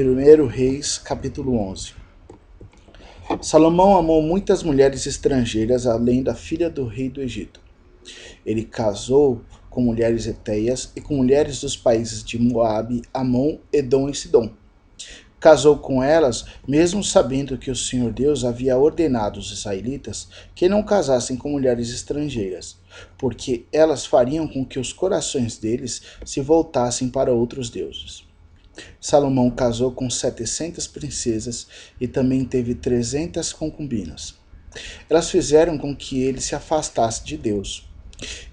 1 Reis, capítulo 11. Salomão amou muitas mulheres estrangeiras, além da filha do rei do Egito. Ele casou com mulheres heteias e com mulheres dos países de Moabe, Amon, Edom e Sidom. Casou com elas, mesmo sabendo que o Senhor Deus havia ordenado aos israelitas que não casassem com mulheres estrangeiras, porque elas fariam com que os corações deles se voltassem para outros deuses. Salomão casou com 700 princesas e também teve 300 concubinas. Elas fizeram com que ele se afastasse de Deus.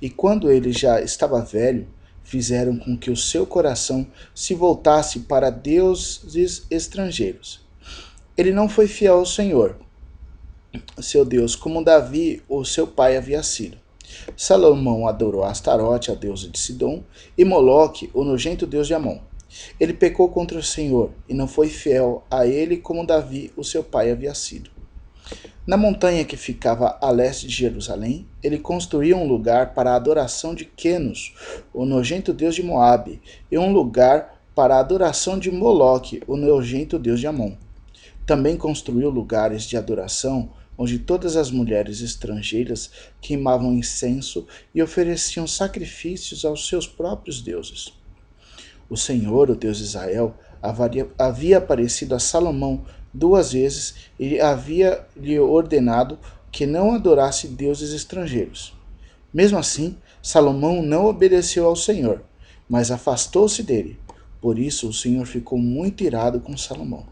E quando ele já estava velho, fizeram com que o seu coração se voltasse para deuses estrangeiros. Ele não foi fiel ao Senhor, seu Deus, como Davi, o seu pai, havia sido. Salomão adorou Astarote, a deusa de Sidom, e Moloque, o nojento deus de Amon. Ele pecou contra o Senhor e não foi fiel a ele como Davi, o seu pai, havia sido. Na montanha que ficava a leste de Jerusalém, ele construiu um lugar para a adoração de Quenos, o nojento deus de Moabe, e um lugar para a adoração de Moloque, o nojento deus de Amon. Também construiu lugares de adoração onde todas as mulheres estrangeiras queimavam incenso e ofereciam sacrifícios aos seus próprios deuses. O Senhor, o Deus de Israel, havia aparecido a Salomão 2 vezes e havia lhe ordenado que não adorasse deuses estrangeiros. Mesmo assim, Salomão não obedeceu ao Senhor, mas afastou-se dele. Por isso, o Senhor ficou muito irado com Salomão.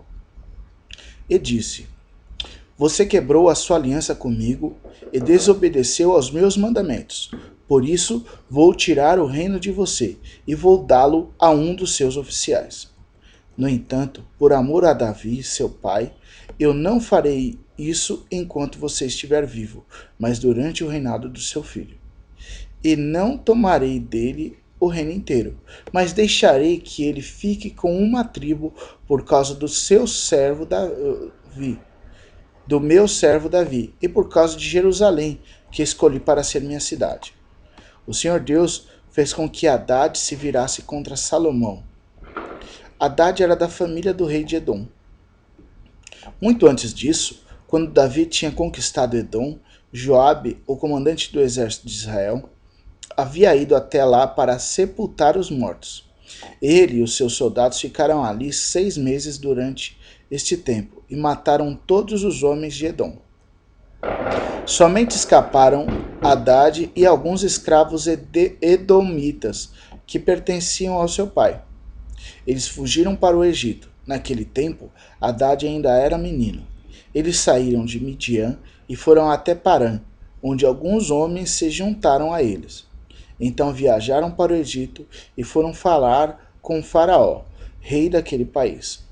E disse: Você quebrou a sua aliança comigo e desobedeceu aos meus mandamentos. Por isso, vou tirar o reino de você e vou dá-lo a um dos seus oficiais. No entanto, por amor a Davi, seu pai, eu não farei isso enquanto você estiver vivo, mas durante o reinado do seu filho. E não tomarei dele o reino inteiro, mas deixarei que ele fique com uma tribo por causa do seu servo Davi, do meu servo Davi, e por causa de Jerusalém, que escolhi para ser minha cidade. O Senhor Deus fez com que Hadade se virasse contra Salomão. Hadade era da família do rei de Edom. Muito antes disso, quando Davi tinha conquistado Edom, Joabe, o comandante do exército de Israel, havia ido até lá para sepultar os mortos. Ele e os seus soldados ficaram ali 6 meses durante este tempo e mataram todos os homens de Edom. Somente escaparam Hadade e alguns escravos edomitas que pertenciam ao seu pai. Eles fugiram para o Egito. Naquele tempo, Hadade ainda era menino. Eles saíram de Midian e foram até Parã, onde alguns homens se juntaram a eles. Então viajaram para o Egito e foram falar com Faraó, rei daquele país.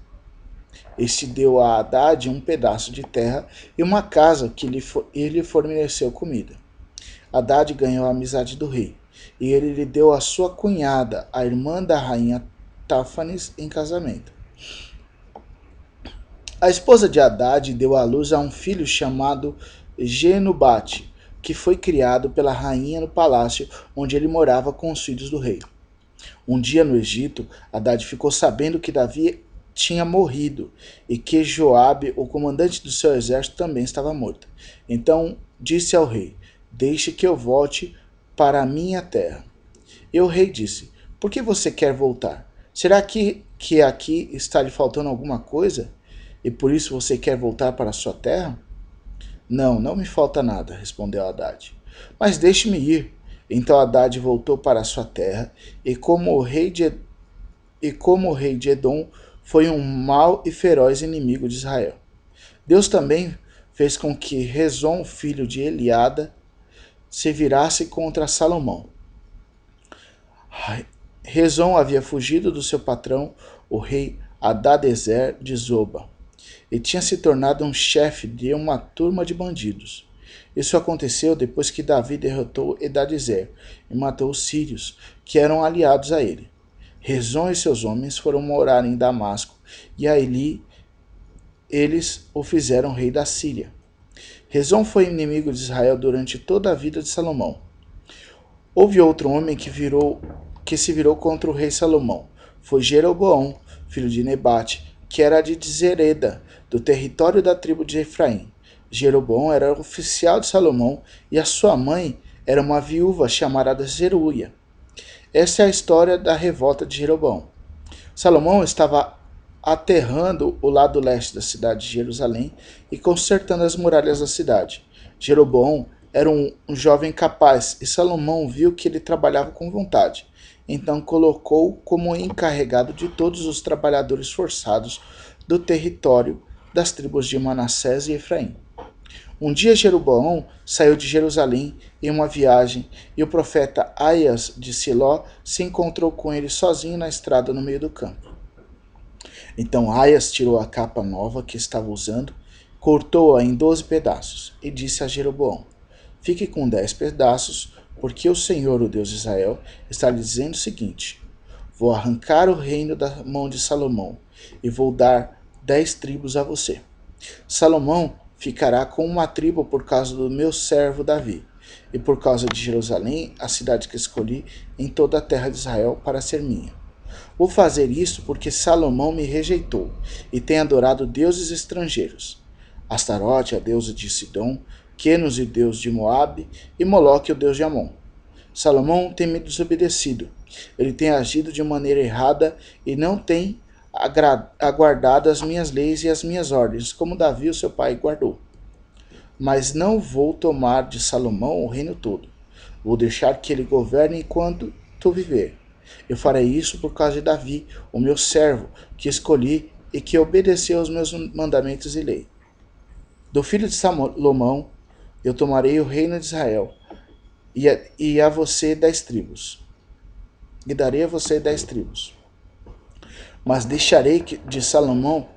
Este deu a Hadade um pedaço de terra e uma casa que lhe forneceu comida. Hadade ganhou a amizade do rei, e ele lhe deu a sua cunhada, a irmã da rainha Táfanes, em casamento. A esposa de Hadade deu à luz a um filho chamado Genubate, que foi criado pela rainha no palácio onde ele morava com os filhos do rei. Um dia no Egito, Hadade ficou sabendo que Davi tinha morrido e que Joabe, o comandante do seu exército, também estava morto. Então disse ao rei: Deixe que eu volte para a minha terra. E o rei disse: Por que você quer voltar? Será que aqui está lhe faltando alguma coisa? E por isso você quer voltar para a sua terra? Não, não me falta nada, respondeu Hadade. Mas deixe-me ir. Então Hadade voltou para a sua terra, e como o rei de Edom foi um mau e feroz inimigo de Israel. Deus também fez com que Rezon, filho de Eliada, se virasse contra Salomão. Rezon havia fugido do seu patrão, o rei Hadadezer de Zoba, e tinha se tornado um chefe de uma turma de bandidos. Isso aconteceu depois que Davi derrotou Hadadezer e matou os sírios, que eram aliados a ele. Rezon e seus homens foram morar em Damasco, e ali eles o fizeram rei da Síria. Rezon foi inimigo de Israel durante toda a vida de Salomão. Houve outro homem que se virou contra o rei Salomão. Foi Jeroboão, filho de Nebate, que era de Zereda, do território da tribo de Efraim. Jeroboão era oficial de Salomão e a sua mãe era uma viúva chamada Zeruia. Essa é a história da revolta de Jeroboão. Salomão estava aterrando o lado leste da cidade de Jerusalém e consertando as muralhas da cidade. Jeroboão era um jovem capaz e Salomão viu que ele trabalhava com vontade. Então colocou como encarregado de todos os trabalhadores forçados do território das tribos de Manassés e Efraim. Um dia Jeroboão saiu de Jerusalém em uma viagem e o profeta Aias de Siló se encontrou com ele sozinho na estrada no meio do campo. Então Aias tirou a capa nova que estava usando, cortou-a em 12 pedaços e disse a Jeroboão: Fique com 10 pedaços, porque o Senhor, o Deus de Israel, está lhe dizendo o seguinte: Vou arrancar o reino da mão de Salomão e vou dar 10 tribos a você. Salomão ficará com uma tribo por causa do meu servo Davi, e por causa de Jerusalém, a cidade que escolhi em toda a terra de Israel para ser minha. Vou fazer isso porque Salomão me rejeitou e tem adorado deuses estrangeiros. Astarote, a deusa de Sidom, Quenos, o deus de Moabe, e Moloque, o deus de Amon. Salomão tem me desobedecido. Ele tem agido de maneira errada e não tem aguardado as minhas leis e as minhas ordens, como Davi, o seu pai, guardou. Mas não vou tomar de Salomão o reino todo. Vou deixar que ele governe enquanto tu viver. Eu farei isso por causa de Davi, o meu servo, que escolhi e que obedeceu aos meus mandamentos e lei. Do filho de Salomão, eu tomarei o reino de Israel, e a você 10 tribos. E darei a você 10 tribos. Mas deixarei que de Salomão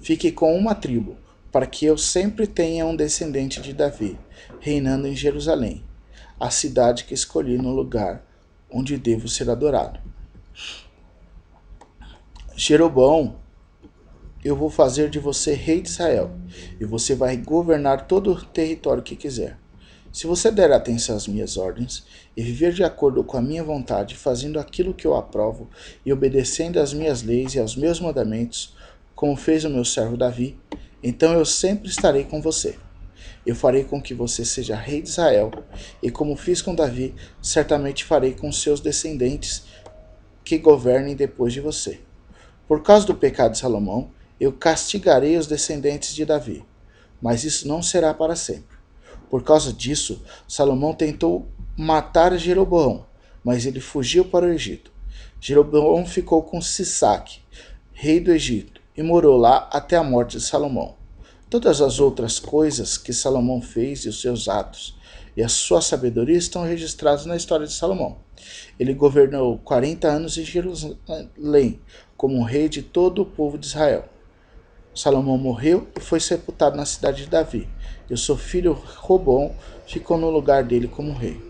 fique com uma tribo, para que eu sempre tenha um descendente de Davi, reinando em Jerusalém, a cidade que escolhi no lugar onde devo ser adorado. Jeroboão, eu vou fazer de você rei de Israel, e você vai governar todo o território que quiser. Se você der atenção às minhas ordens e viver de acordo com a minha vontade, fazendo aquilo que eu aprovo e obedecendo às minhas leis e aos meus mandamentos, como fez o meu servo Davi, então eu sempre estarei com você. Eu farei com que você seja rei de Israel, e como fiz com Davi, certamente farei com seus descendentes que governem depois de você. Por causa do pecado de Salomão, eu castigarei os descendentes de Davi, mas isso não será para sempre. Por causa disso, Salomão tentou matar Jeroboão, mas ele fugiu para o Egito. Jeroboão ficou com Sisaque, rei do Egito, e morou lá até a morte de Salomão. Todas as outras coisas que Salomão fez e os seus atos e a sua sabedoria estão registrados na história de Salomão. Ele governou 40 anos em Jerusalém, como rei de todo o povo de Israel. Salomão morreu e foi sepultado na cidade de Davi, e o seu filho Roboão ficou no lugar dele como rei.